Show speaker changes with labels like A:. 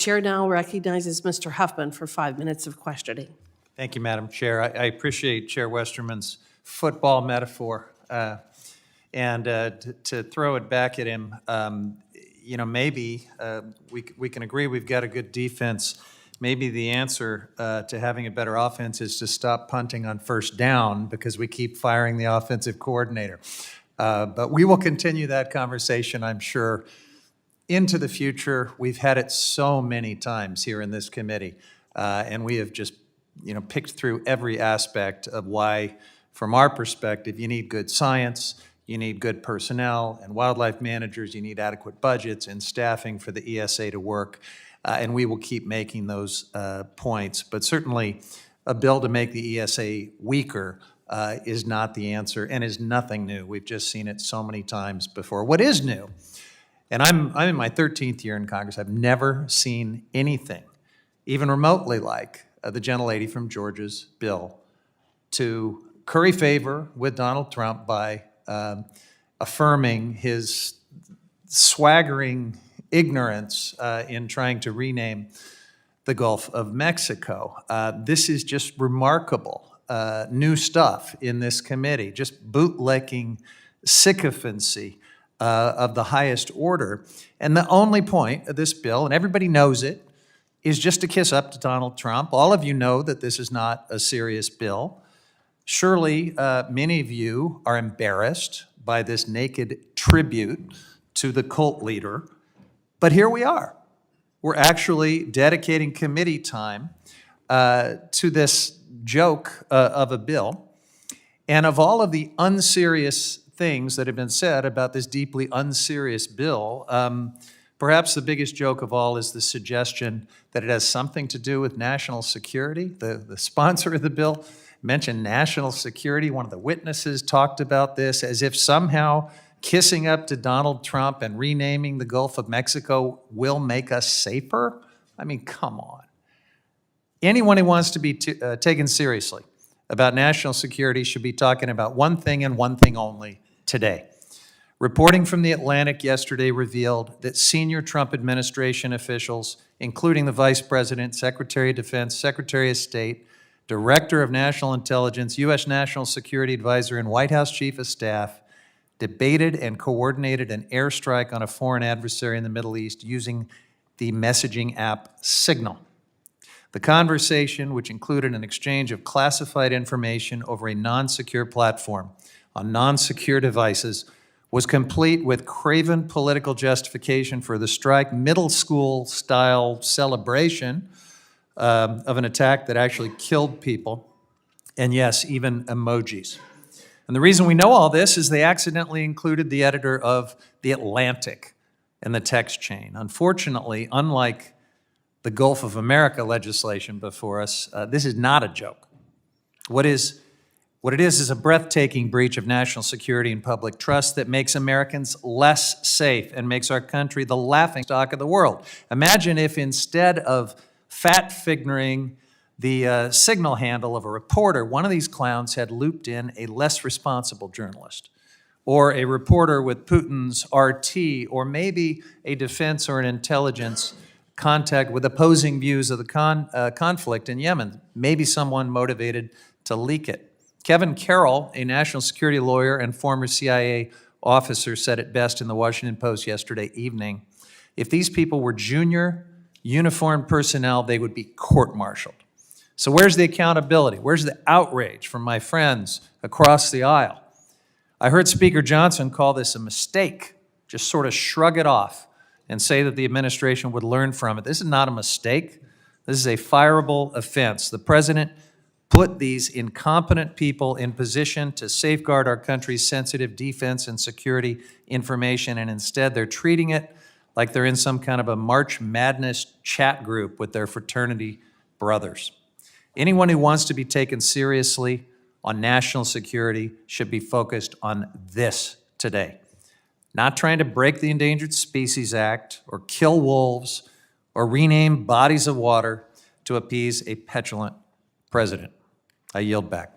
A: Chair now recognizes Mr. Huffman for 5 minutes of questioning.
B: Thank you, Madam Chair. I appreciate Chair Westerman's football metaphor. To throw it back at him, maybe we can agree we've got a good defense. Maybe the answer to having a better offense is to stop punting on first down because we keep firing the offensive coordinator. But we will continue that conversation, I'm sure, into the future. We've had it so many times here in this committee, and we have just picked through every aspect of why, from our perspective, you need good science, you need good personnel and wildlife managers, you need adequate budgets and staffing for the ESA to work, and we will keep making those points. But certainly a bill to make the ESA weaker is not the answer and is nothing new. We've just seen it so many times before. What is new, and I'm in my 13th year in Congress, I've never seen anything even remotely like the gentlelady from Georgia's bill to curry favor with Donald Trump by affirming his swaggering ignorance in trying to rename the Gulf of Mexico. This is just remarkable new stuff in this committee, just bootlicking sycophancy of the highest order. And the only point of this bill, and everybody knows it, is just to kiss up to Donald Trump. All of you know that this is not a serious bill. Surely many of you are embarrassed by this naked tribute to the cult leader, but here we are. We're actually dedicating committee time to this joke of a bill. And of all of the unserious things that have been said about this deeply unserious bill, perhaps the biggest joke of all is the suggestion that it has something to do with national security. The sponsor of the bill mentioned national security. One of the witnesses talked about this as if somehow kissing up to Donald Trump and renaming the Gulf of Mexico will make us safer. I mean, come on. Anyone who wants to be taken seriously about national security should be talking about one thing and one thing only today. Reporting from The Atlantic yesterday revealed that senior Trump administration officials, including the Vice President, Secretary of Defense, Secretary of State, Director of National Intelligence, U.S. National Security Advisor, and White House Chief of Staff, debated and coordinated an airstrike on a foreign adversary in the Middle East using the messaging app Signal. The conversation, which included an exchange of classified information over a non-secure platform on non-secure devices, was complete with craven political justification for the strike, middle school-style celebration of an attack that actually killed people, and yes, even emojis. And the reason we know all this is they accidentally included the editor of The Atlantic in the text chain. Unfortunately, unlike the Gulf of America legislation before us, this is not a joke. What it is a breathtaking breach of national security and public trust that makes Americans less safe and makes our country the laughingstock of the world. Imagine if instead of fat-fingering the Signal handle of a reporter, one of these clowns had looped in a less responsible journalist, or a reporter with Putin's RT, or maybe a defense or an intelligence contact with opposing views of the conflict in Yemen, maybe someone motivated to leak it. Kevin Carroll, a national security lawyer and former CIA officer, said it best in the Washington Post yesterday evening. If these people were junior uniformed personnel, they would be court-martialed. So where's the accountability? Where's the outrage from my friends across the aisle? I heard Speaker Johnson call this a mistake, just sort of shrug it off and say that the administration would learn from it. This is not a mistake. This is a fireable offense. The president put these incompetent people in position to safeguard our country's sensitive defense and security information, and instead they're treating it like they're in some kind of a March Madness chat group with their fraternity brothers. Anyone who wants to be taken seriously on national security should be focused on this today. Not trying to break the Endangered Species Act or kill wolves or rename bodies of water to appease a petulant president. I yield back.